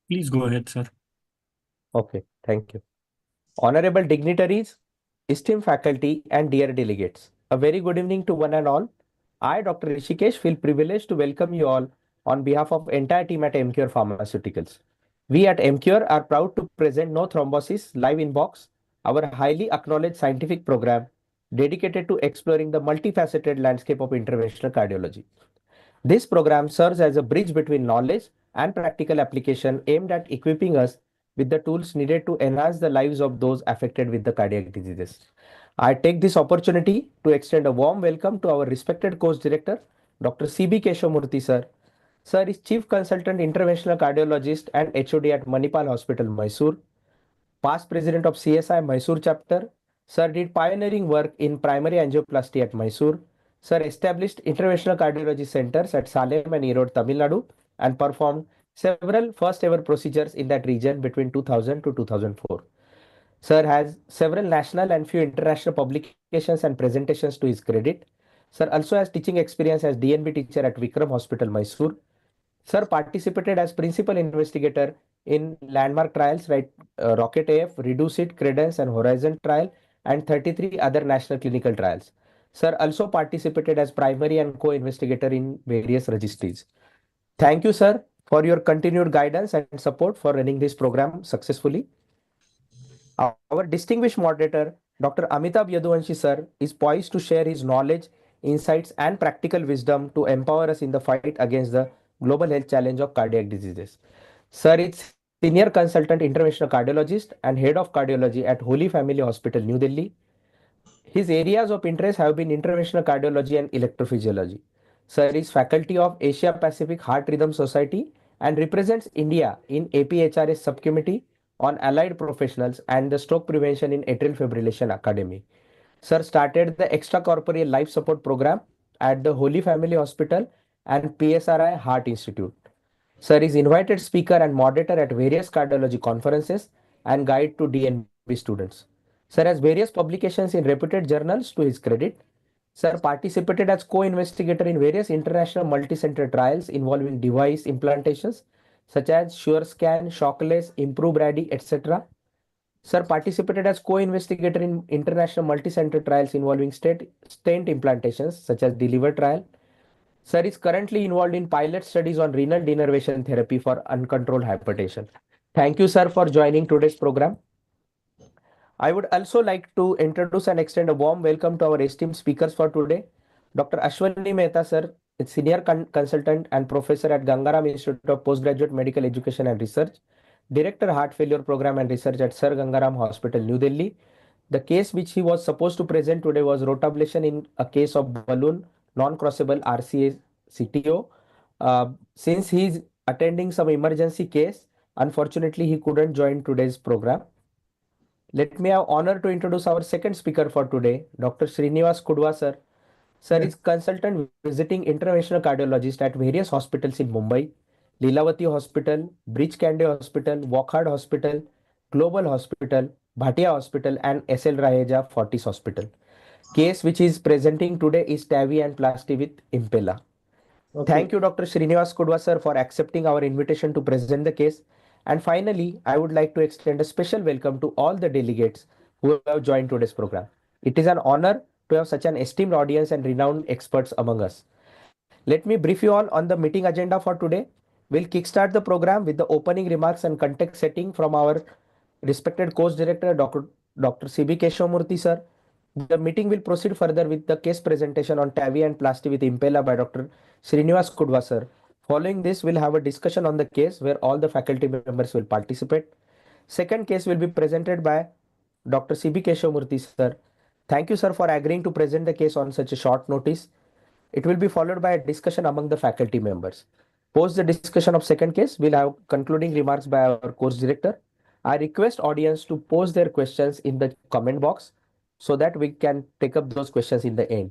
Please go ahead, sir. Okay, thank you. Honorable dignitaries, esteemed faculty, and dear delegates, a very good evening to one and all. I, Dr. Rishikesh, feel privileged to welcome you all on behalf of entire team at Emcure Pharmaceuticals. We at Emcure are proud to present No Thrombosis Live Inbox, our highly acknowledged scientific program dedicated to exploring the multifaceted landscape of interventional cardiology. This program serves as a bridge between knowledge and practical application aimed at equipping us with the tools needed to enhance the lives of those affected with the cardiac diseases. I take this opportunity to extend a warm welcome to our respected course director, Dr. C.B. Keshavamurthy sir. Sir is Chief Consultant Interventional Cardiologist and HOD at Manipal Hospital, Mysore. Past President of CSI Mysore chapter. Sir did pioneering work in primary angioplasty at Mysore. Sir established interventional cardiology centers at Salem and Erode, Tamil Nadu, and performed several first ever procedures in that region between 2000 to 2004. Sir has several national and few international publications and presentations to his credit. Sir also has teaching experience as DNB teacher at Vikram Hospital, Mysore. Sir participated as principal investigator in landmark trials like Rocket AF, Reduce It, Credence, and Horizon trial, and 33 other national clinical trials. Sir also participated as primary and co-investigator in various registries. Thank you, sir, for your continued guidance and support for running this program successfully. Our distinguished moderator, Dr. Amitabh Yaduvanshi, sir, is poised to share his knowledge, insights, and practical wisdom to empower us in the fight against the global health challenge of cardiac diseases. Sir is Senior Consultant Interventional Cardiologist and Head of Cardiology at Holy Family Hospital, New Delhi. His areas of interest have been interventional cardiology and electrophysiology. Sir is faculty of Asia Pacific Heart Rhythm Society and represents India in APHRS subcommittee on allied professionals and the stroke prevention in atrial fibrillation academy. Sir started the extracorporeal life support program at the Holy Family Hospital and PSRI Heart Institute. Sir is invited speaker and moderator at various cardiology conferences and guide to DNB students. Sir has various publications in reputed journals to his credit. Sir participated as co-investigator in various international multi-center trials involving device implantations such as SureScan, Shockless, Improve Brady, etc. Sir participated as co-investigator in international multi-center trials involving stent implantations such as Deliver trial. Sir is currently involved in pilot studies on renal denervation therapy for uncontrolled hypertension. Thank you, sir, for joining today's program. I would also like to introduce and extend a warm welcome to our esteemed speakers for today. Dr. Ashwani Mehta, sir, is Senior Consultant and Professor at Gangaram Institute of Postgraduate Medical Education and Research, Director Heart Failure Program and Research at Sir Gangaram Hospital, New Delhi. The case which he was supposed to present today was rotablation in a case of balloon non-crossable RCA CTO. Since he is attending some emergency case, unfortunately he couldn't join today's program. Let me have honor to introduce our second speaker for today, Dr. Srinivas Kudwa, sir. Sir is consultant visiting interventional cardiologist at various hospitals in Mumbai, Lilavati Hospital, Bridge Cande Hospital, Wokhard Hospital, Global Hospital, Bhatia Hospital, and SL Raheja Fortis Hospital. Case which is presenting today is TAVI and Plasti with Impella. Okay. Thank you, Dr. Srinivas Kudwa, sir, for accepting our invitation to present the case. And finally, I would like to extend a special welcome to all the delegates who have joined today's program. It is an honor to have such an esteemed audience and renowned experts among us. Let me brief you all on the meeting agenda for today. We'll kickstart the program with the opening remarks and context setting from our respected course director, Dr. C.B. Keshavamurthy, sir. The meeting will proceed further with the case presentation on TAVI and Plasti with Impella by Dr. Srinivas Kudwa, sir. Following this, we'll have a discussion on the case where all the faculty members will participate. Second case will be presented by Dr. C.B. Keshavamurthy, sir. Thank you, sir, for agreeing to present the case on such a short notice. It will be followed by a discussion among the faculty members. Post the discussion of second case, we'll have concluding remarks by our course director. I request audience to post their questions in the comment box so that we can take up those questions in the end.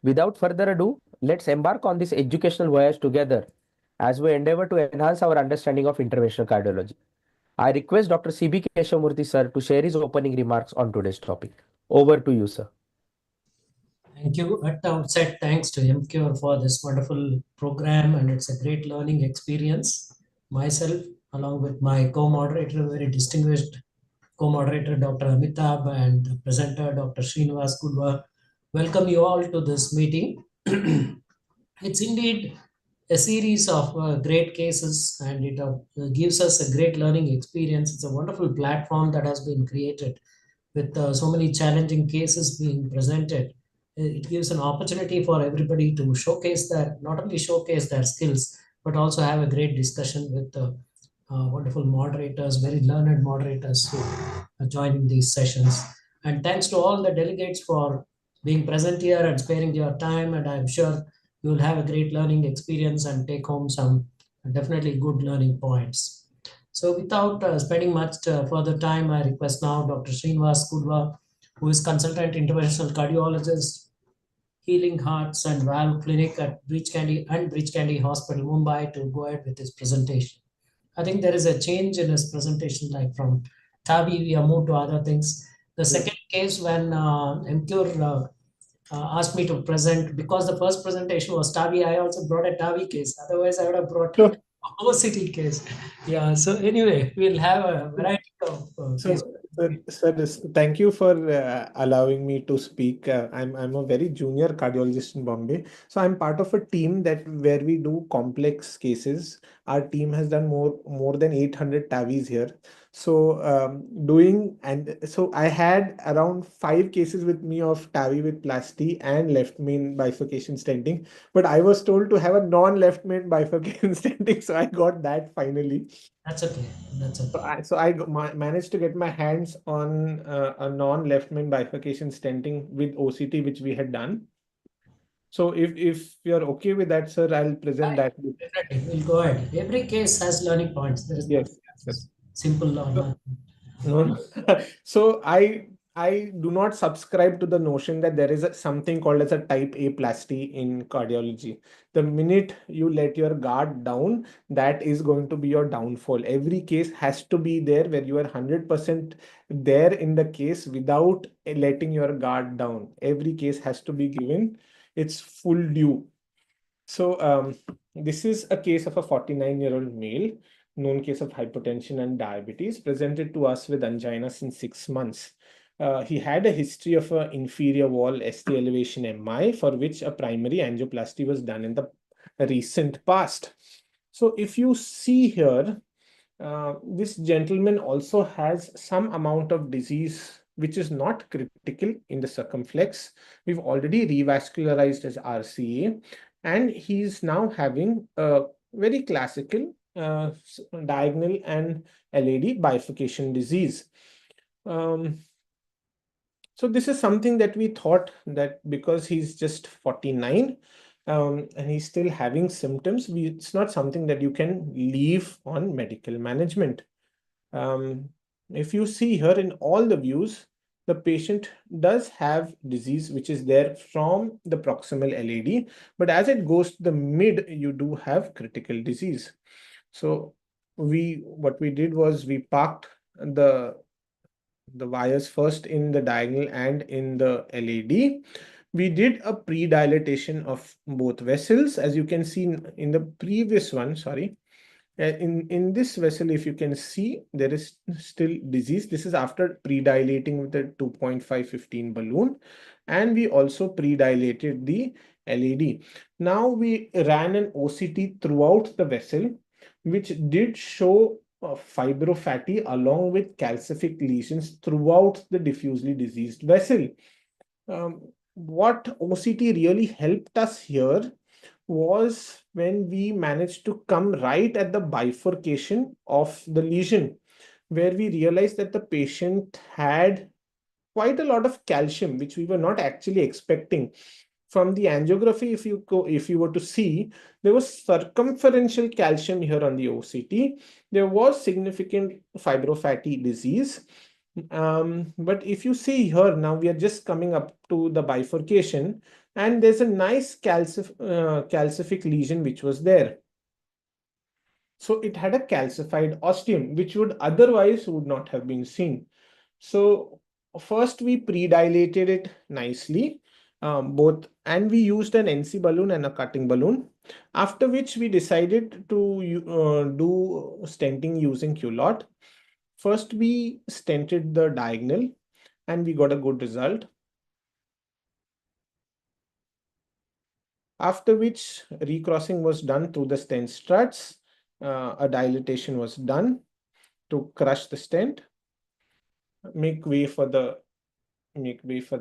Without further ado, let's embark on this educational voyage together as we endeavor to enhance our understanding of interventional cardiology. I request Dr. C.B. Keshavamurthy, sir, to share his opening remarks on today's topic. Over to you, sir. Thank you. At the outset, thanks to Emcure for this wonderful program, and it's a great learning experience. Myself, along with my co-moderator, very distinguished co-moderator, Dr. Amitabh, and the presenter, Dr. Srinivas Kudwa. Welcome you all to this meeting. It's indeed a series of great cases, and it gives us a great learning experience. It's a wonderful platform that has been created with so many challenging cases being presented. It gives an opportunity for everybody to showcase their, not only showcase their skills, but also have a great discussion with wonderful moderators, very learned moderators who are joining these sessions. And thanks to all the delegates for being present here and sparing your time. And I'm sure you will have a great learning experience and take home some definitely good learning points. So without spending much further time, I request now Dr. Srinivas Kudwa, who is consultant interventional cardiologist, Healing Hearts and Valve Clinic at Bridge Candy Hospital, Mumbai, to go ahead with his presentation. I think there is a change in his presentation, like from TAVI, we have moved to other things. The second case, when Emcure asked me to present, because the first presentation was TAVI, I also brought a TAVI case. Otherwise, I would have brought So, OCT case. Yeah, so anyway, we'll have a variety of cases. thank you for allowing me to speak. I'm a very junior cardiologist in Bombay, so I'm part of a team that where we do complex cases. Our team has done more than 800 TAVIs here. So I had around 5 cases with me of TAVI with plasty and left main bifurcation stenting, but I was told to have a non-left main bifurcation stenting, so I got that finally. That's okay. That's okay. Managed to get my hands on a non-left main bifurcation stenting with OCT, which we had done. So if you're okay with that, sir, I'll present that. Definitely, we'll go ahead. Every case has learning points. There is nothing Yes, that yes. is simple or So, not. no, no. So I do not subscribe to the notion that there is something called as a type A plasty in cardiology. The minute you let your guard down, that is going to be your downfall. Every case has to be there where you are 100% there in the case without letting your guard down. Every case has to be given its full due. So this is a case of a 49-year-old male, known case of hypertension and diabetes, presented to us with angina since 6 months. He had a history of an inferior wall ST elevation MI, for which a primary angioplasty was done in the recent past. So if you see here, this gentleman also has some amount of disease which is not critical in the circumflex. We've already revascularized his RCA, and he's now having a very classical diagonal and LAD bifurcation disease. So this is something that we thought that because he's just 49 and he's still having symptoms, it's not something that you can leave on medical management. If you see here in all the views, the patient does have disease which is there from the proximal LAD, but as it goes to the mid, you do have critical disease. So what we did was we parked the wires first in the diagonal and in the LAD. We did a pre-dilatation of both vessels, as you can see in the previous one, sorry. In this vessel, if you can see, there is still disease. This is after pre-dilating with a 2.515 balloon. And we also pre-dilated the LAD. Now we ran an OCT throughout the vessel, which did show fibrofatty along with calcific lesions throughout the diffusely diseased vessel. What OCT really helped us here was when we managed to come right at the bifurcation of the lesion, where we realized that the patient had quite a lot of calcium, which we were not actually expecting. From the angiography, if you were to see, there was circumferential calcium here on the OCT. There was significant fibrofatty disease. But if you see here, now we are just coming up to the bifurcation, and there's a nice calcific lesion which was there. So it had a calcified ostium, which would not have been seen. So first we pre-dilated it nicely. both, and we used an NC balloon and a cutting balloon. After which we decided to do stenting using Culot. First, we stented the diagonal and we got a good result. After which recrossing was done through the stent struts. A dilatation was done to crush the stent, make way for the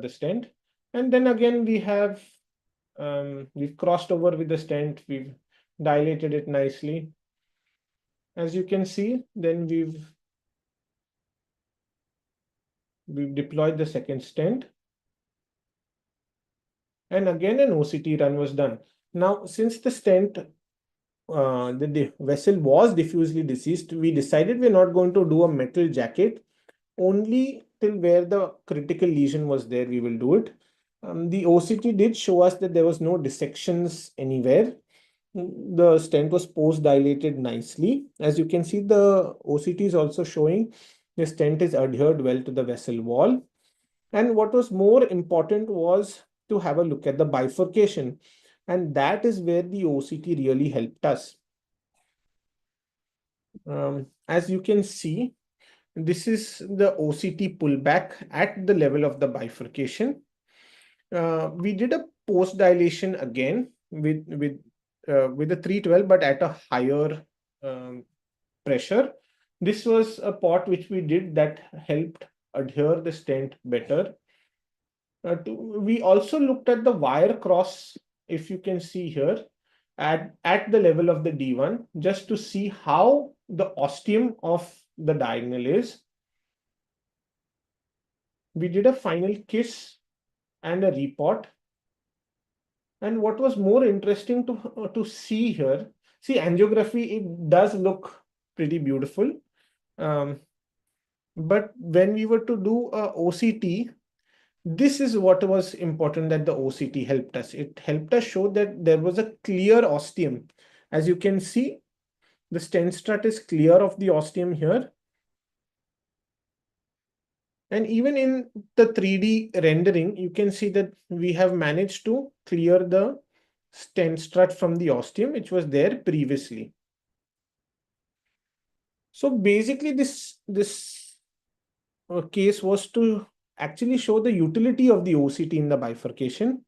stent. And then again we've crossed over with the stent, we've dilated it nicely. As you can see, then we've deployed the second stent. And again an OCT run was done. Now, since the stent, the vessel was diffusely deceased, we decided we're not going to do a metal jacket. Only till where the critical lesion was there, we will do it. The OCT did show us that there was no dissections anywhere. The stent was post dilated nicely. As you can see, the OCT is also showing the stent is adhered well to the vessel wall. And what was more important was to have a look at the bifurcation. And that is where the OCT really helped us. As you can see, this is the OCT pullback at the level of the bifurcation. We did a post dilation again with a 312, but at a higher pressure. This was a pot which we did that helped adhere the stent better. We also looked at the wire cross, if you can see here, at the level of the D1, just to see how the ostium of the diagonal is. We did a final kiss and a repot. And what was more interesting to see here, see angiography, it does look pretty beautiful. But when we were to do a OCT, this is what was important, that the OCT helped us. It helped us show that there was a clear ostium. As you can see, the stent strut is clear of the ostium here. And even in the 3D rendering, you can see that we have managed to clear the stent strut from the ostium, which was there previously. So basically, this case was to actually show the utility of the OCT in the bifurcation.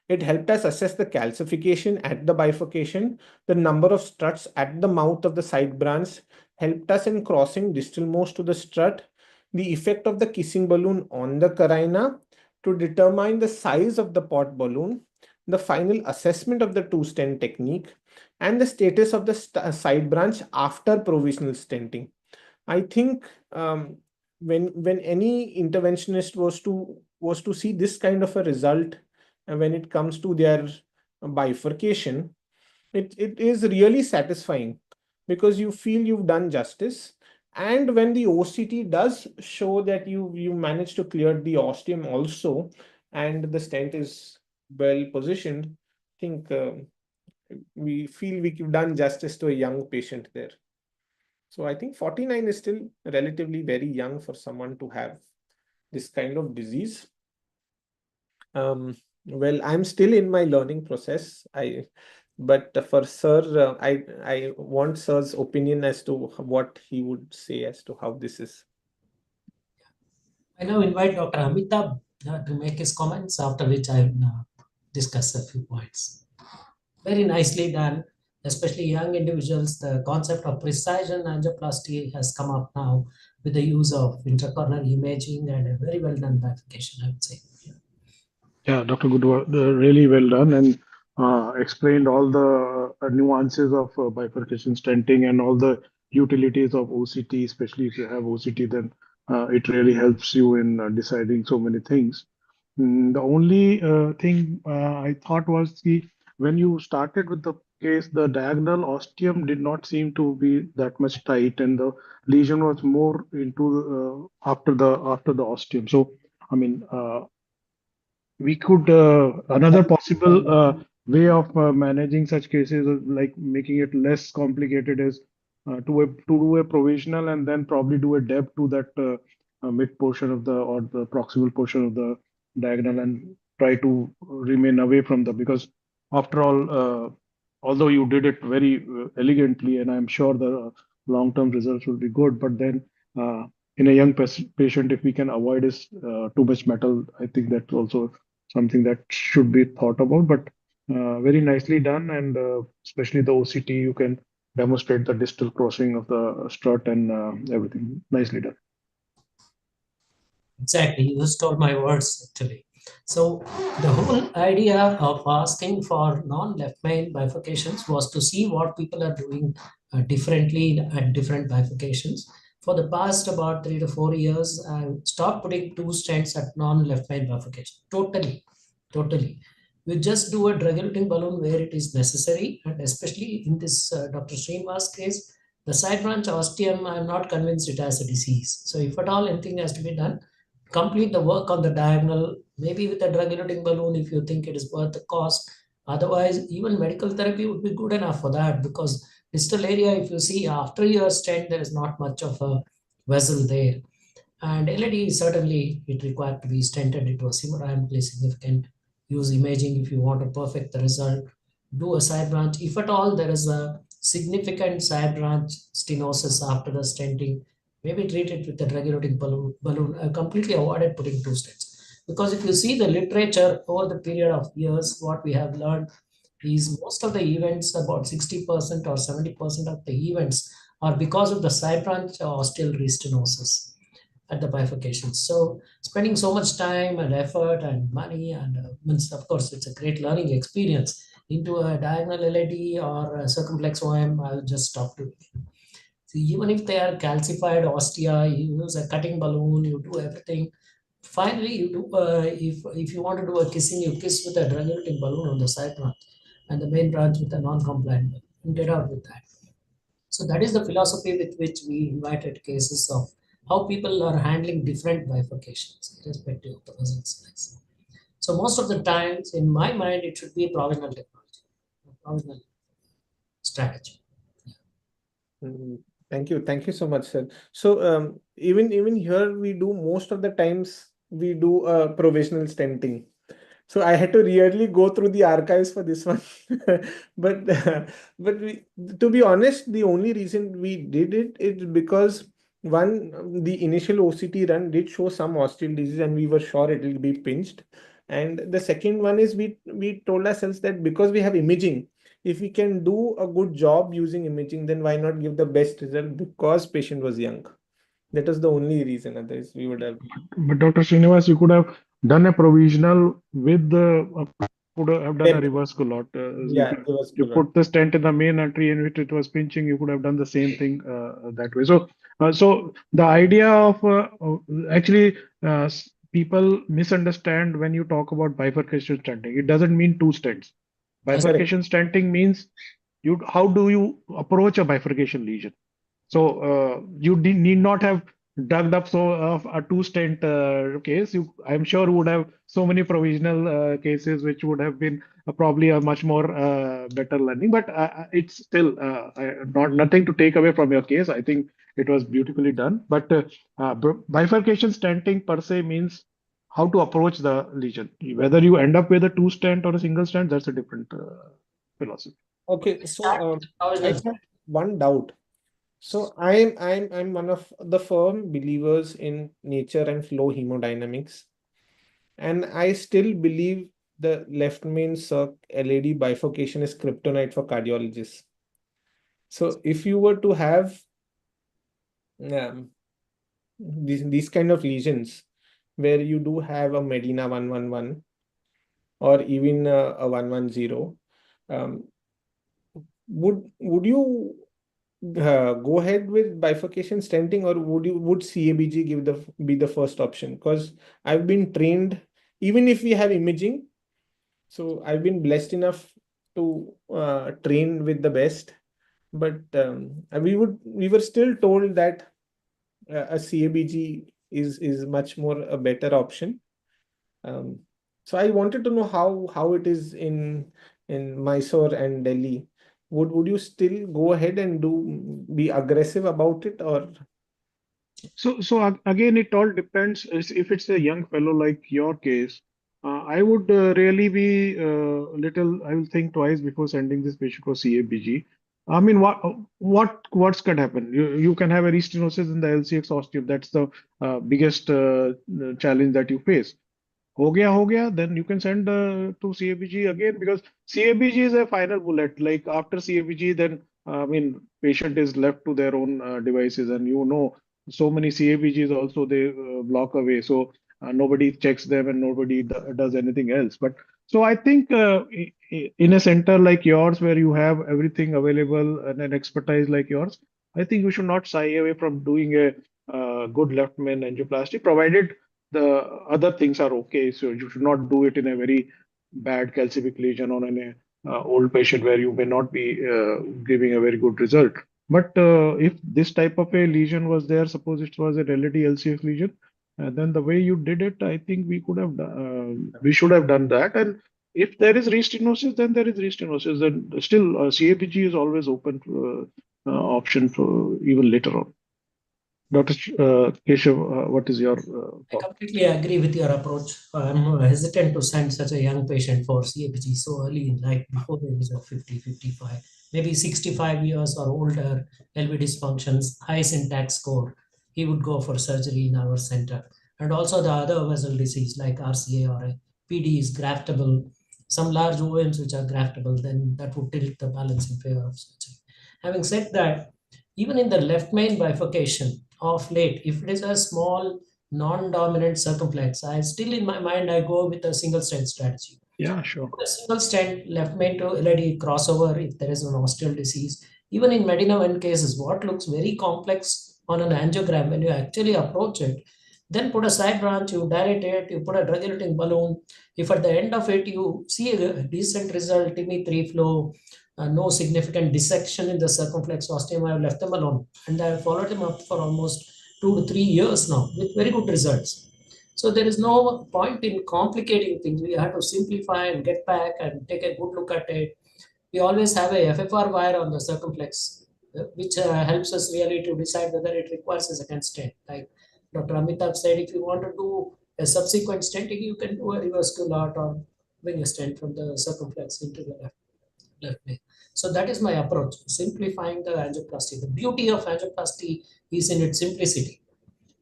It helped us assess the calcification at the bifurcation, the number of struts at the mouth of the side branch, helped us in crossing distalmost to the strut, the effect of the kissing balloon on the carina to determine the size of the pot balloon, the final assessment of the two stent technique, and the status of the side branch after provisional stenting. I think when any interventionist was to see this kind of a result, and when it comes to their bifurcation, it is really satisfying, because you feel you've done justice. And when the OCT does show that you managed to clear the ostium also, and the stent is well positioned, I think we feel we've done justice to a young patient there. So I think 49 is still relatively very young for someone to have this kind of disease. Well, I'm still in my learning process. But for Sir, I want Sir's opinion as to what he would say as to how this is. I now invite Dr. Amitabh to make his comments, after which I will discuss a few points. Very nicely done, especially young individuals. The concept of precision angioplasty has come up now with the use of intracoronary imaging and a very well done bifurcation, I would say. Yeah, Dr. Goodwar, really well done, and explained all the nuances of bifurcation stenting and all the utilities of OCT. Especially if you have OCT, then it really helps you in deciding so many things. The only thing I thought was when you started with the case, the diagonal ostium did not seem to be that much tight, and the lesion was more into after the ostium. So, I mean, we could another possible way of managing such cases, like making it less complicated, is to do a provisional and then probably do a deb to that mid portion of the or the proximal portion of the diagonal, and try to remain away from the, because after all, although you did it very elegantly, and I'm sure the long-term results will be good, but then in a young patient, if we can avoid is too much metal, I think that's also something that should be thought about. But very nicely done, and especially the OCT, you can demonstrate the distal crossing of the strut and everything. Nicely done. Exactly, you stole my words actually. So the whole idea of asking for non-left main bifurcations was to see what people are doing differently at different bifurcations. For the past about 3 to 4 years, I stopped putting two stents at non-left main bifurcation. Totally. We just do a drug-eluting balloon where it is necessary, and especially in this Dr. Srinivas case, the side branch ostium, I'm not convinced it has a disease. So if at all anything has to be done, complete the work on the diagonal, maybe with a drug-eluting balloon if you think it is worth the cost. Otherwise, even medical therapy would be good enough for that, because distal area, if you see after your stent, there is not much of a vessel there. And LAD certainly it required to be stented. It was hemodynamically significant. Use imaging if you want to perfect the result. Do a side branch. If at all there is a significant side branch stenosis after the stenting, maybe treat it with a drug-eluting balloon. I completely avoided putting two stents. Because if you see the literature over the period of years, what we have learned is most of the events, about 60% or 70% of the events, are because of the side branch osteal restenosis at the bifurcations. So spending so much time and effort and money and means, of course, it's a great learning experience into a diagonal LAD or a circumflex OM, I'll just stop doing it. So even if they are calcified ostia, you use a cutting balloon, you do everything. Finally, you do if you want to do a kissing, you kiss with a drug-eluting balloon on the side branch and the main branch with a non-compliant balloon. And get out with that. So that is the philosophy with which we invited cases of how people are handling different bifurcations irrespective of the vessel size. So most of the times, in my mind, it should be a provisional technology, a provisional strategy. Mm, thank you so much, sir. So even here we do most of the times we do provisional stenting. So I had to really go through the archives for this one. But but to be honest, the only reason we did it is because one, the initial OCT run did show some osteal disease and we were sure it will be pinched. And the second one is we told ourselves that because we have imaging, if we can do a good job using imaging, then why not give the best result because patient was young. That was the only reason. Otherwise, we would have But Dr. Srinivas, you could have done a provisional with the could have done a depth. reverse culotte. Yeah, it was You good. put the stent in the main artery in which it was pinching, you could have done the same thing that way. So the idea of actually people misunderstand when you talk about bifurcation stenting. It doesn't mean two stents. That's Correct. Bifurcation stenting means how do you approach a bifurcation lesion? So you need not have dug up so of a two stent case. I'm sure, would have so many provisional cases, which would have been probably a much more better learning. But it's still not nothing to take away from your case. I think it was beautifully done. But bifurcation stenting per se means how to approach the lesion. Whether you end up with a two stent or a single stent, that's a different philosophy. Okay, so start with the I provisional. have one doubt. So I'm one of the firm believers in nature and flow hemodynamics, and I still believe the left main circ LAD bifurcation is kryptonite for cardiologists. So if you were to have um, these kind of lesions where you do have a Medina 111 or even a 110, um, would you go ahead with bifurcation stenting, or would CABG be the first option? Because I've been trained, even if we have imaging, so I've been blessed enough to train with the best, but we were still told that a CABG is much more a better option. Um, so I wanted to know how it is in Mysore and Delhi. Would you still go ahead and be aggressive about it, or So again, it all depends. If it's a young fellow like your case, I would really be little. I will think twice before sending this patient for CABG. I mean, what's can happen? You can have a restenosis in the LCX osteum. That's the biggest challenge that you face. हो गया, then you can send to CABG again, because CABG is a final bullet. Like after CABG, then I mean, patient is left to their own devices, and so many CABGs also they block away. So nobody checks them and nobody does anything else. But so I think in a center like yours, where you have everything available and an expertise like yours, I think you should not shy away from doing a good left main angioplasty, provided the other things are okay. So you should not do it in a very bad calcific lesion or in a old patient where you may not be giving a very good result. But if this type of a lesion was there, suppose it was a relative LCF lesion, then the way you did it, I think we should have done that. And if there is restenosis, then there is restenosis. Then still, CAPG is always open option for even later on. Dr. Keshav, what is your I thought? completely agree with your approach. I'm hesitant to send such a young patient for CAPG so early in life, before the age of 50, 55, maybe 65 years or older, LV dysfunctions, high syntax score. He would go for surgery in our center. And also the other vessel disease like RCA or a PD is graftable. Some large OMs which are graftable, then that would tilt the balance in favor of surgery. Having said that, even in the left main bifurcation of late, if it is a small non-dominant circumflex, I still in my mind I go with a single stent strategy. Yeah, sure. A single stent left main to LID crossover if there is an osteal disease. Even in Medina One cases, what looks very complex on an angiogram, when you actually approach it, then put a side branch, you dilate it, you put a drug-eluting balloon. If at the end of it you see a decent result, TIMI3 flow, no significant dissection in the circumflex osteum, I have left them alone. And I have followed them up for almost 2 to 3 years now with very good results. So there is no point in complicating things. We have to simplify and get back and take a good look at it. We always have a FFR wire on the circumflex, which helps us really to decide whether it requires a second stent. Like Dr. Amitabh said, if you want to do a subsequent stenting, you can do a reverse culotte or bring a stent from the circumflex into the left leg. So that is my approach, simplifying the angioplasty. The beauty of angioplasty is in its simplicity.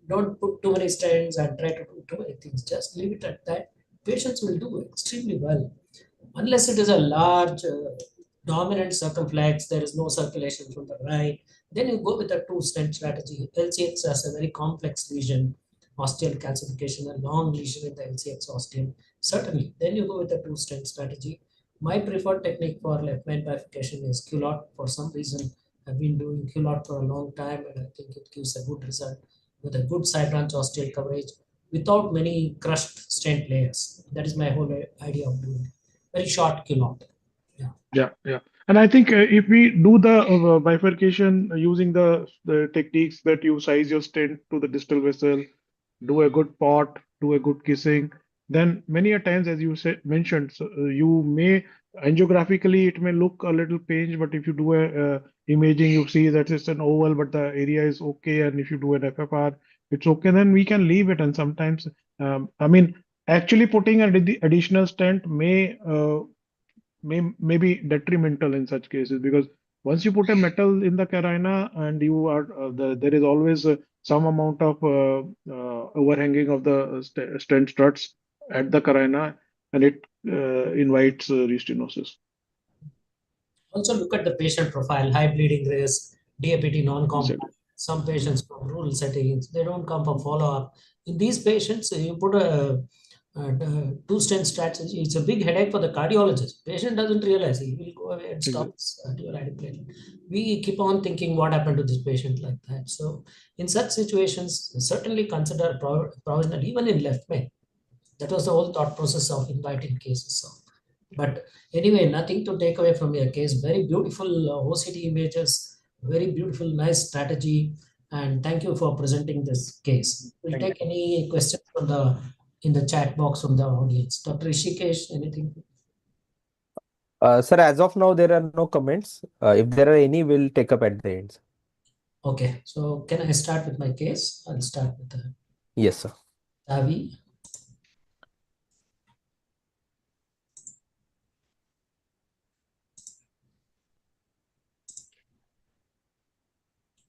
Don't put too many stents and try to do too many things. Just leave it at that. Patients will do extremely well. Unless it is a large dominant circumflex, there is no circulation from the right, then you go with a two-stent strategy. LCX has a very complex lesion, osteal calcification, a long lesion in the LCX osteum. Certainly, then you go with a two-stent strategy. My preferred technique for left main bifurcation is culotte. For some reason, I've been doing culotte for a long time, and I think it gives a good result with a good side branch osteal coverage without many crushed stent layers. That is my whole idea of doing it. Very short culotte. Yeah. Yeah. And I think if we do the bifurcation using the techniques that you size your stent to the distal vessel, do a good pot, do a good kissing, then many a times, as you mentioned, so, you may angiographically it may look a little pinch, but if you do a imaging, you see that it's an oval, but the area is okay, and if you do an FFR, it's okay. Then we can leave it. And sometimes, I mean, actually putting an additional stent may be detrimental in such cases, because once you put a metal in the carina and you are there is always some amount of overhanging of the stent struts at the carina, and it invites restenosis. Also look at the patient profile, high bleeding risk, DAPT non-compliant. Exactly. Some patients from rural settings, they don't come for follow-up. In these patients, you put a two-stent strategy. It's a big headache for the cardiologist. Patient doesn't realize, he will go away and stop dual antiplatelet. We keep on thinking what happened to this patient like that. So in such situations, certainly consider provisional, even in left main. That was the whole thought process of inviting cases. So, but anyway, nothing to take away from your case. Very beautiful OCT images, very beautiful, nice strategy. And thank you for presenting this case. We'll take any questions from in the chat box from the audience. Dr. Rishikesh, anything? Sir, as of now, there are no comments. If there are any, we'll take up at the end. Okay, so can I start with my case? I'll start with the Yes, sir. Avi.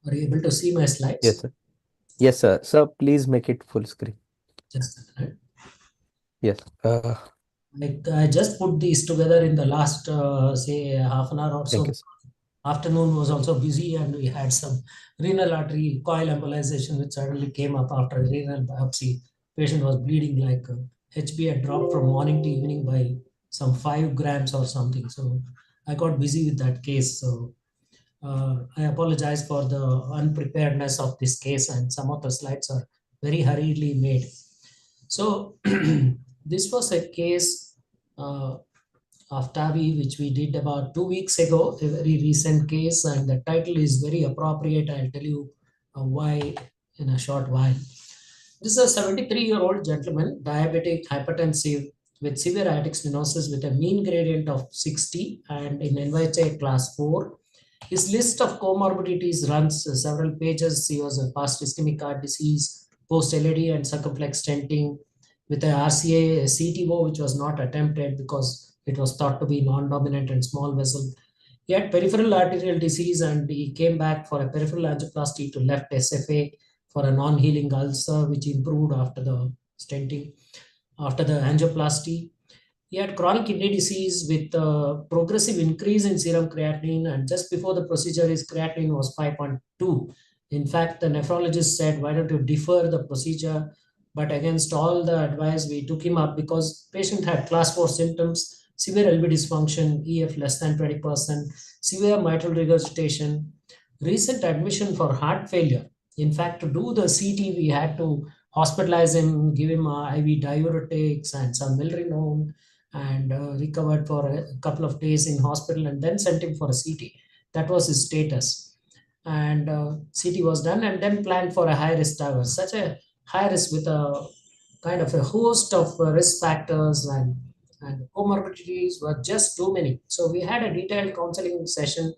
Are you able to see my slides? Yes, sir. Yes, sir. Sir, please make it full screen. Just a minute. Yes. I just put these together in the last, say, half an hour or Thank so. you, sir. Afternoon was also busy, and we had some renal artery coil embolization, which suddenly came up after a renal biopsy. Patient was bleeding like HB had dropped from morning to evening by some 5 grams or something. So I got busy with that case. So I apologize for the unpreparedness of this case, and some of the slides are very hurriedly made. So this was a case of TAVI, which we did about 2 weeks ago, a very recent case, and the title is very appropriate. I'll tell you why in a short while. This is a 73-year-old gentleman, diabetic, hypertensive, with severe aortic stenosis with a mean gradient of 60 and in NYHA class 4. His list of comorbidities runs several pages. He was a past ischemic heart disease, post-LAD and circumflex stenting with a RCA CTO, which was not attempted because it was thought to be non-dominant and small vessel. He had peripheral arterial disease, and he came back for a peripheral angioplasty to left SFA for a non-healing ulcer, which improved after the stenting. After the angioplasty, he had chronic kidney disease with a progressive increase in serum creatinine, and just before the procedure, his creatinine was 5.2. In fact, the nephrologist said, "Why don't you defer the procedure?" But against all the advice, we took him up because patient had class 4 symptoms, severe LV dysfunction, EF less than 20%, severe mitral regurgitation, recent admission for heart failure. In fact, to do the CT, we had to hospitalize him, give him IV diuretics and some milrinone, and recovered for a couple of days in hospital, and then sent him for a CT. That was his status. And CT was done, and then planned for a high risk tower. Such a high risk with a kind of a host of risk factors, and comorbidities were just too many. So we had a detailed counseling session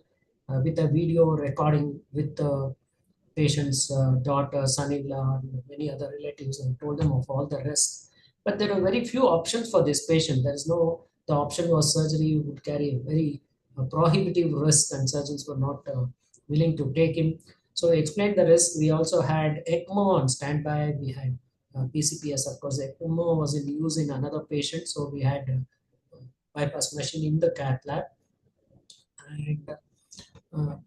with a video recording with the patient's daughter, son-in-law, and many other relatives, and told them of all the risks. But there are very few options for this patient. There is no, the option was surgery would carry a very prohibitive risk, and surgeons were not willing to take him. So we explained the risk. We also had ECMO on standby. We had PCPS, of course. ECMO was in use in another patient, so we had bypass machine in the cath lab. And uh,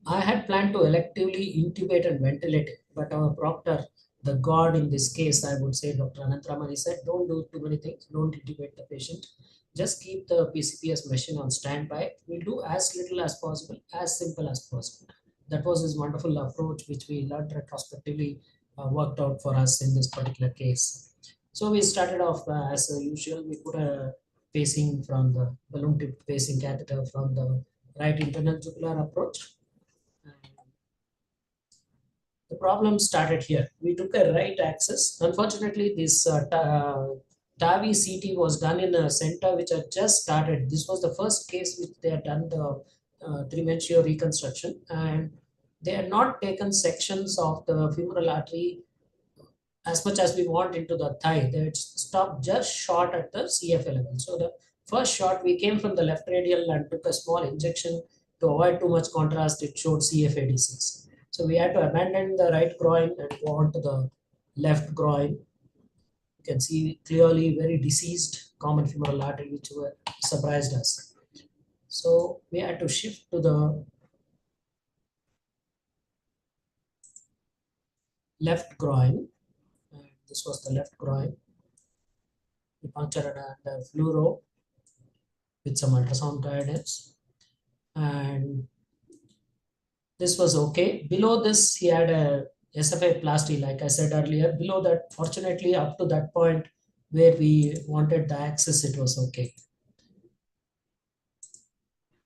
I had planned to electively intubate and ventilate it, but our proctor, the god in this case, I would say, Dr. Anantramani, said, "Don't do too many things, don't intubate the patient. Just keep the PCPS machine on standby. We'll do as little as possible, as simple as possible." That was his wonderful approach, which we learned retrospectively, worked out for us in this particular case. So we started off as usual. We put a pacing from the balloon tip pacing catheter from the right internal jugular approach. The problem started here. We took a right axis. Unfortunately, this TAVI CT was done in a center which had just started. This was the first case which they had done the three-mention reconstruction, and they had not taken sections of the femoral artery as much as we want into the thigh. They had stopped just short at the CFA level. So the first shot, we came from the left radial and took a small injection to avoid too much contrast. It showed CFA disease. So we had to abandon the right groin and go on to the left groin. You can see clearly very diseased common femoral artery, which surprised us. So we had to shift to the left groin. And this was the left groin. We punctured and fluoro with some ultrasound guidance. And this was okay. Below this, he had a SFA plasty, like I said earlier. Below that, fortunately, up to that point where we wanted the axis, it was okay.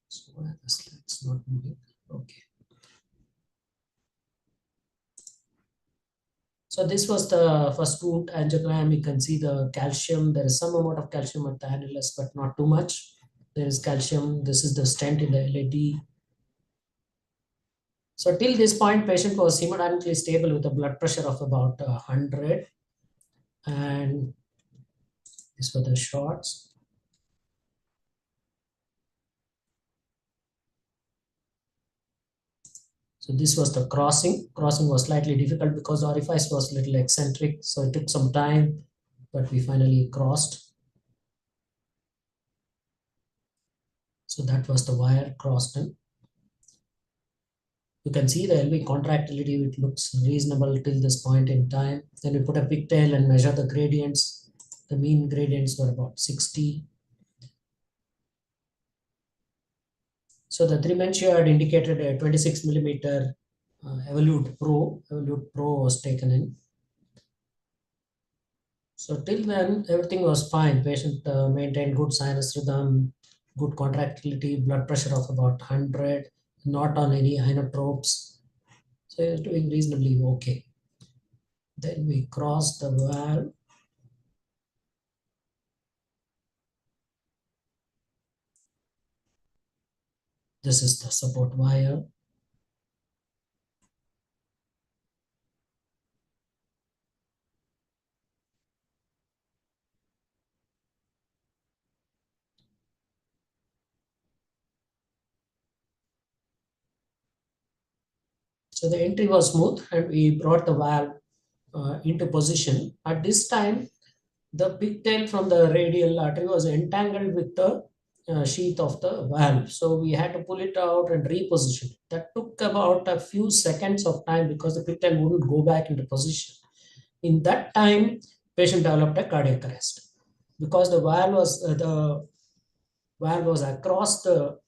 So why the slide's not moving? Okay. So this was the first root angiogram. You can see the calcium. There is some amount of calcium at the annulus, but not too much. There is calcium. This is the stent in the LAD. So till this point, patient was hemodynamically stable with a blood pressure of about 100. And these were the shots. So So this was the crossing. Crossing was slightly difficult because the orifice was a little eccentric. So it took some time, but we finally crossed. So that was the wire crossed in. You can see the LV contractility, which looks reasonable till this point in time. Then we put a pigtail and measure the gradients. The mean gradients were about 60. So the 3 had indicated a 26 millimeter Evolute Pro. Evolute Pro was taken in. So till then, everything was fine. Patient maintained good sinus rhythm, good contractility, blood pressure of about 100, not on any inotropes. So he was doing reasonably okay. Then we crossed the valve. This is the support wire. So the entry was smooth and we brought the valve into position. At this time, the pigtail from the radial artery was entangled with the sheath of the valve. So we had to pull it out and reposition. That took about a few seconds of time because the pigtail wouldn't go back into position. In that time, patient developed a cardiac arrest because the valve was across the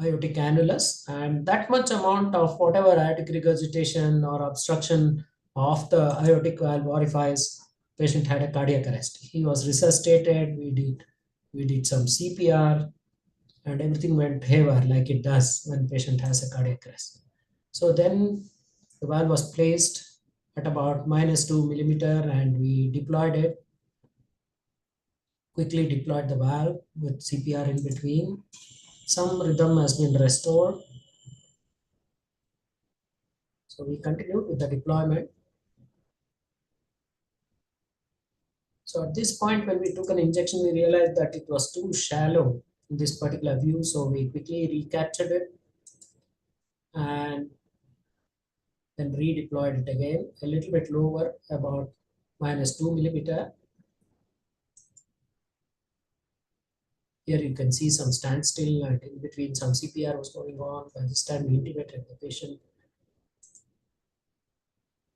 aortic annulus, and that much amount of whatever aortic regurgitation or obstruction of the aortic valve orifice, patient had a cardiac arrest. He was resuscitated. We did some CPR, and everything went haywire like it does when patient has a cardiac arrest. So then the valve was placed at about -2 millimeter, and we deployed it. Quickly deployed the valve with CPR in between. Some rhythm has been restored. So we continued with the deployment. So at this point, when we took an injection, we realized that it was too shallow in this particular view. So we quickly recaptured it and then redeployed it again, a little bit lower, about -2 millimeter. Here you can see some standstill, and in between some CPR was going on. By this time, we intubated the patient,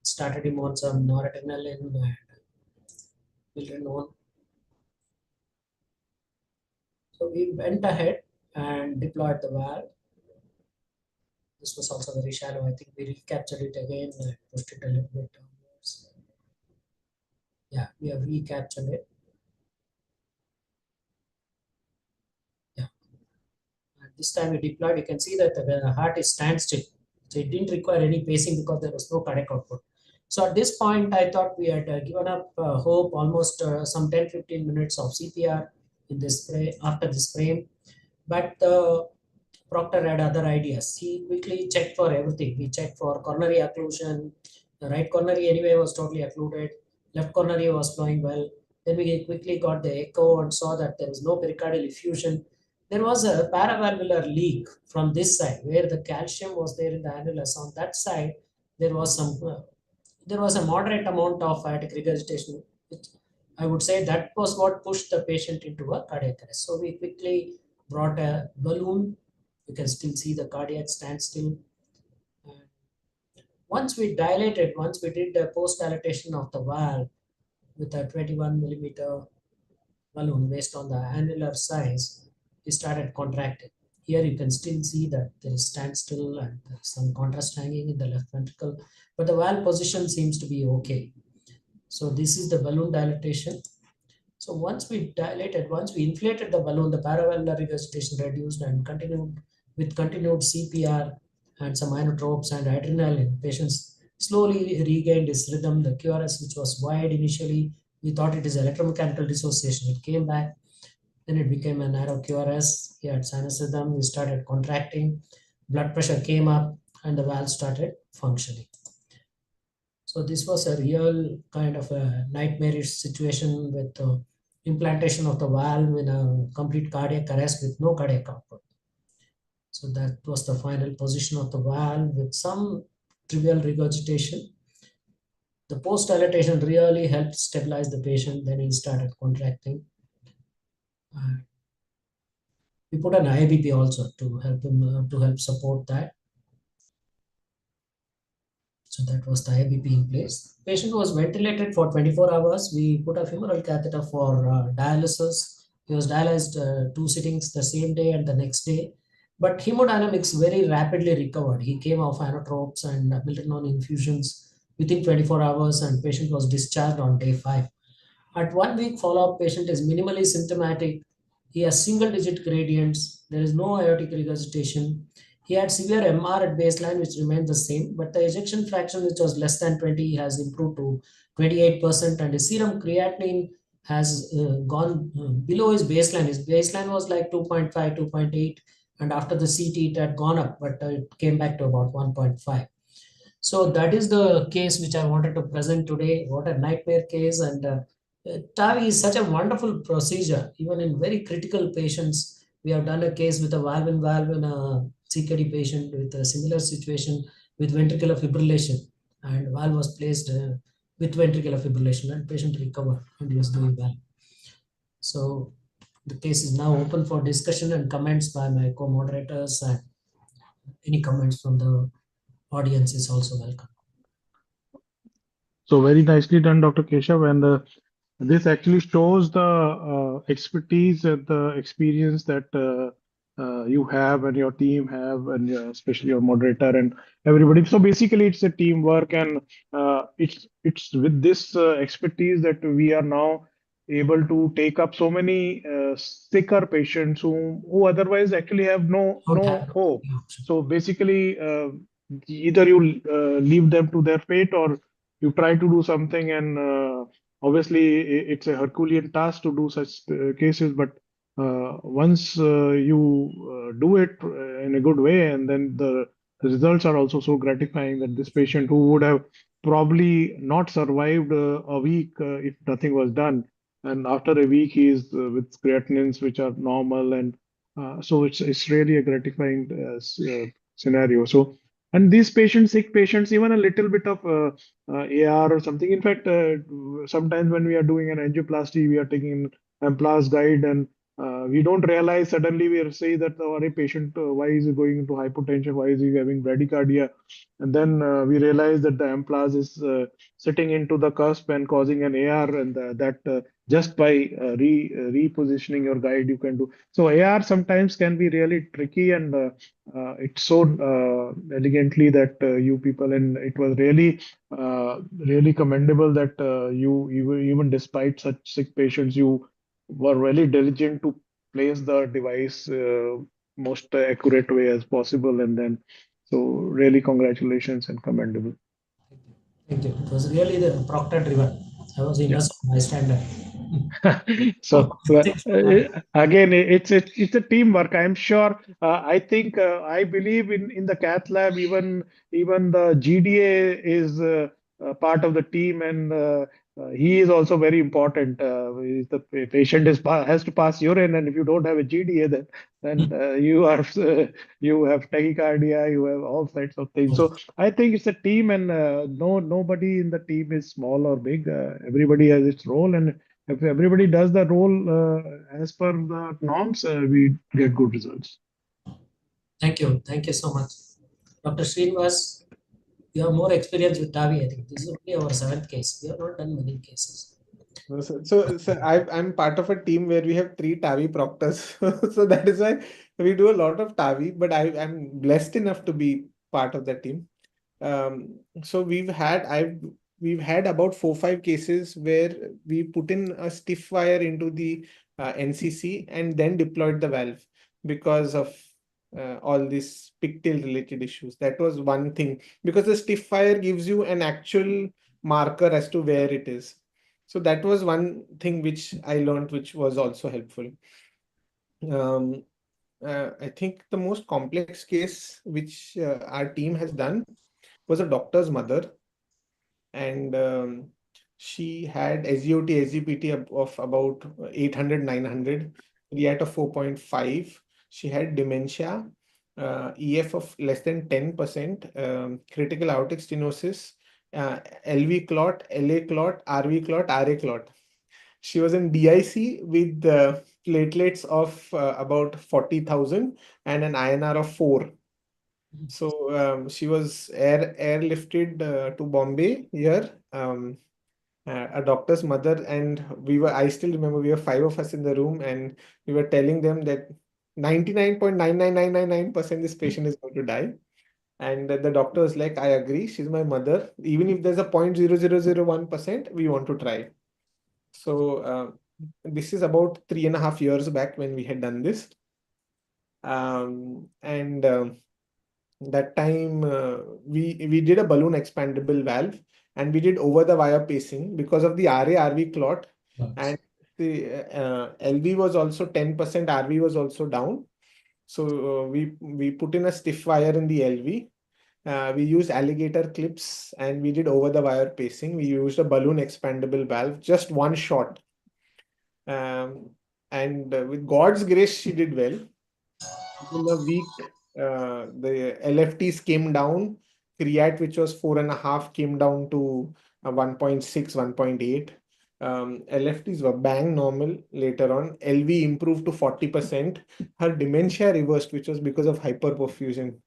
started him on some noradrenaline and milrinone. So we went ahead and deployed the valve. This was also very shallow. I think we recaptured it again and pushed it a little bit downwards. Yeah, we have recaptured it. Yeah. And this time we deployed, you can see that the heart is standstill. So it didn't require any pacing because there was no cardiac output. So at this point, I thought we had given up hope, almost some 10-15 minutes of CPR in this after this frame. But Proctor had other ideas. He quickly checked for everything. We checked for coronary occlusion. The right coronary anyway was totally occluded. Left coronary was flowing well. Then we quickly got the echo and saw that there was no pericardial effusion. There was a paravalvular leak from this side where the calcium was there in the annulus. On that side, there was a moderate amount of aortic regurgitation. I would say that was what pushed the patient into a cardiac arrest. So we quickly brought a balloon. You can still see the cardiac standstill. Once we did the post dilatation of the valve with a 21 millimeter balloon based on the annular size, we started contracting. Here you can still see that there is standstill and some contrast hanging in the left ventricle, but the valve position seems to be okay. So this is the balloon dilatation. So once we inflated the balloon, the paravalvular regurgitation reduced and continued CPR and some inotropes and adrenaline. Patients slowly regained his rhythm. The QRS, which was wide initially, we thought it is electromechanical dissociation. It came back. Then it became a narrow QRS. He had sinus rhythm. We started contracting. Blood pressure came up and the valve started functioning. So this was a real kind of a nightmarish situation with implantation of the valve in a complete cardiac arrest with no cardiac output. So that was the final position of the valve with some trivial regurgitation. The post-dilatation really helped stabilize the patient. Then he started contracting. We put an IBP also to help him to help support that. So that was the IBP in place. Patient was ventilated for 24 hours. We put a femoral catheter for dialysis. He was dialyzed 2 sittings the same day and the next day. But hemodynamics very rapidly recovered. He came off anatropes and milrinone infusions within 24 hours, and patient was discharged on day 5. At 1 week follow-up, patient is minimally symptomatic. He has single-digit gradients. There is no aortic regurgitation. He had severe MR at baseline, which remained the same, but the ejection fraction, which was less than 20, has improved to 28%, and his serum creatinine has gone below his baseline. His baseline was like 2.5, 2.8, and after the CT, it had gone up, but it came back to about 1.5. So that is the case which I wanted to present today. What a nightmare case. And TAVI is such a wonderful procedure. Even in very critical patients, we have done a case with a valve in a CKD patient with a similar situation with ventricular fibrillation. And valve was placed with ventricular fibrillation, and patient recovered and he was doing well. So the case is now open for discussion and comments by my co-moderators, and any comments from the audience is also welcome. So very nicely done, Dr. Keshav, and this actually shows the expertise and the experience that you have and your team have, and especially your moderator and everybody. So basically, it's a teamwork, and it's with this expertise that we are now able to take up so many sicker patients who otherwise actually have Don't have no hope. the option. So basically, either you leave them to their fate, or you try to do something, and obviously it's a Herculean task to do such cases, but once you do it in a good way, and then the results are also so gratifying that this patient who would have probably not survived a week if nothing was done, and after a week he is with creatinines which are normal, and so it's really a gratifying scenario. So, and these patients, sick patients, even a little bit of AR or something. In fact, sometimes when we are doing an angioplasty, we are taking an MPLAS guide, and we don't realize suddenly we say that our patient, why is he going into hypotension? Why is he having bradycardia? And then we realize that the MPLAS is sitting into the cusp and causing an AR, and that just by repositioning your guide, you can do. So AR sometimes can be really tricky, and it's so elegantly that you people, and it was really commendable that you even despite such sick patients, you were really diligent to place the device most accurate way as possible, and then so really congratulations and commendable. Thank you. It was really the Proctor driven. I was Yeah. innocent bystander. So again, it's a teamwork. I'm sure. I think I believe in the cath lab. Even the GDA is part of the team, and he is also very important. The patient has to pass urine, and if you don't have a GDA, then you are you have tachycardia, you have all sorts of things. So I think it's a team, and nobody in the team is small or big. Everybody has its role, and if everybody does the role as per the norms, we get good results. Thank you. Thank you so much. Dr. Srinivas, you have more experience with TAVI, I think. This is only our 7th case. We have not done many cases. So I'm part of a team where we have 3 TAVI proctors. So that is why we do a lot of TAVI, but I'm blessed enough to be part of that team. So we've had about 4-5 cases where we put in a stiff wire into the NCC and then deployed the valve because of all these pigtail related issues. That was one thing, because the stiff wire gives you an actual marker as to where it is. So that was one thing which I learned, which was also helpful. I think the most complex case which our team has done was a doctor's mother, and she had SGOT, SGPT of about 800, 900, Reata 4.5. She had dementia. EF of less than 10%, critical aortic stenosis, LV clot, LA clot, RV clot, RA clot. She was in DIC with platelets of about 40,000 and an INR of 4. So she was airlifted to Bombay here. A doctor's mother, and I still remember we were 5 of us in the room, and we were telling them that 99.99999% this patient is going to die. And the doctor was like, I agree, she's my mother. Even if there's a 0.0001%, we want to try. So this is about 3.5 years back when we had done this. And that time we did a balloon expandable valve, and we did over the wire pacing because of the RA-RV clot, and the LV was also 10%, RV was also down. So we put in a stiff wire in the LV. We used alligator clips, and we did over the wire pacing. We used a balloon expandable valve, just one shot. And with God's grace, she did well. In a week, the LFTs came down. Creat, which was 4.5, came down to 1.6, 1.8. LFTs were bang normal later on. LV improved to 40%. Her dementia reversed, which was because of hyperperfusion.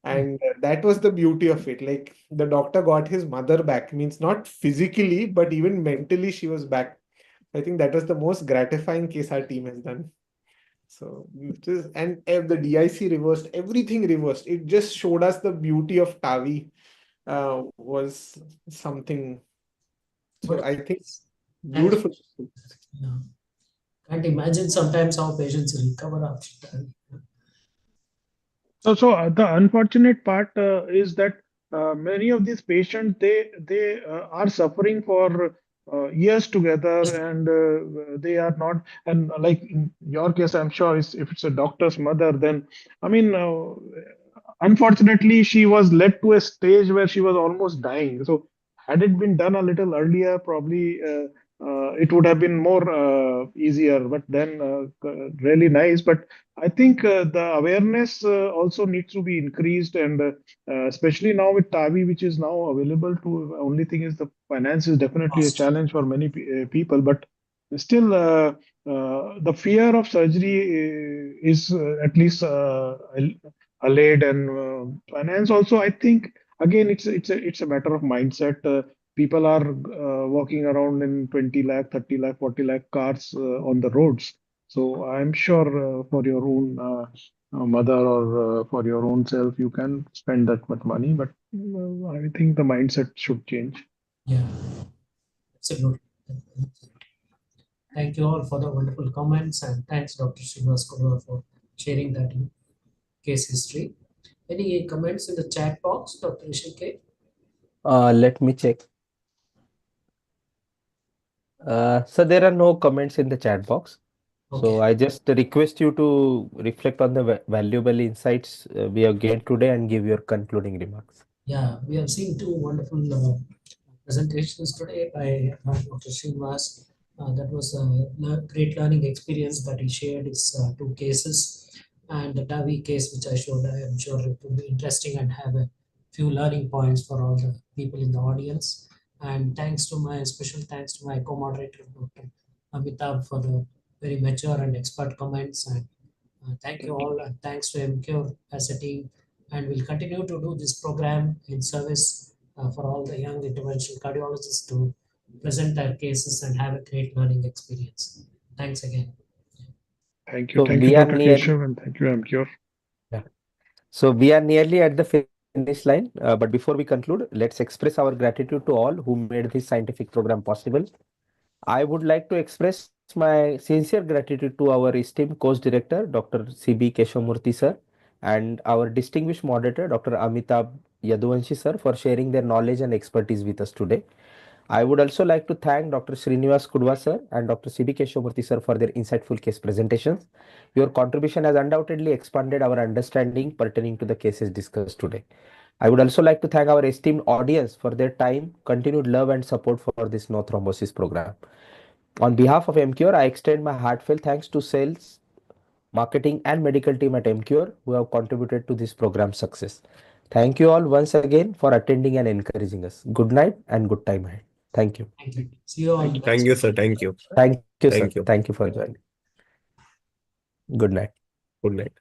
And that was the beauty of it. Like, the doctor got his mother back, means not physically, but even mentally, she was back. I think that was the most gratifying case our team has done. So it is, and the DIC reversed, everything reversed. It just showed us the beauty of TAVI was something. So I think beautiful. Yeah. Can't imagine sometimes how patients recover after that. So the unfortunate part is that many of these patients they are suffering for years together, and they are not. And like in your case, I'm sure if it's a doctor's mother, then I mean, unfortunately, she was led to a stage where she was almost dying. So had it been done a little earlier, probably it would have been more easier. But then really nice. But I think the awareness also needs to be increased, and especially now with TAVI, which is now available to. Only thing is the finance is definitely a challenge for many people, but still, the fear of surgery is at least allayed, and finance also. I think again, it's a matter of mindset. People are walking around in 20 lakh, 30 lakh, 40 lakh cars on the roads. So I'm sure for your own mother, or for your own self, you can spend that much money. But I think the mindset should change. Yeah, absolutely. Thank you all for the wonderful comments, and thanks, Dr. Srinivas Kodua, for sharing that case history. Any comments in the chat box, Dr. Rishikesh? Let me check. So there are no comments in the chat box. So Okay. I just request you to reflect on the valuable insights we have gained today and give your concluding remarks. Yeah, we have seen two wonderful presentations today by Dr. Srinivas. That was a great learning experience that he shared his two cases, and the TAVI case which I showed. I am sure it will be interesting and have a few learning points for all the people in the audience. And special thanks to my co-moderator, Dr. Amitabh, for the very mature and expert comments. And thank you all, and thanks to Emcure as a team. And we'll continue to do this program in service for all the young interventional cardiologists to present their cases and have a great learning experience. Thanks again. So Thank you, we are Dr. near. Keshav, and thank you, Emcure. Yeah. So we are nearly at the finish line. But before we conclude, let's express our gratitude to all who made this scientific program possible. I would like to express my sincere gratitude to our esteemed course director, Dr. C.B. Keshamurthy sir, and our distinguished moderator, Dr. Amitabh Yaduvanshi sir, for sharing their knowledge and expertise with us today. I would also like to thank Dr. Srinivas Kudva sir and Dr. C.B. Keshamurthy sir for their insightful case presentations. Your contribution has undoubtedly expanded our understanding pertaining to the cases discussed today. I would also like to thank our esteemed audience for their time, continued love and support for this no thrombosis program. On behalf of Emcure, I extend my heartfelt thanks to sales marketing and medical team at Emcure who have contributed to this program's success. Thank you all once again for attending and encouraging us. Good night and good time ahead. Thank you. Thank you. See you all Thank you. next Thank you, sir. Thank you. Thank you, sir. Thank you. Thank you for joining. Good night. Good night.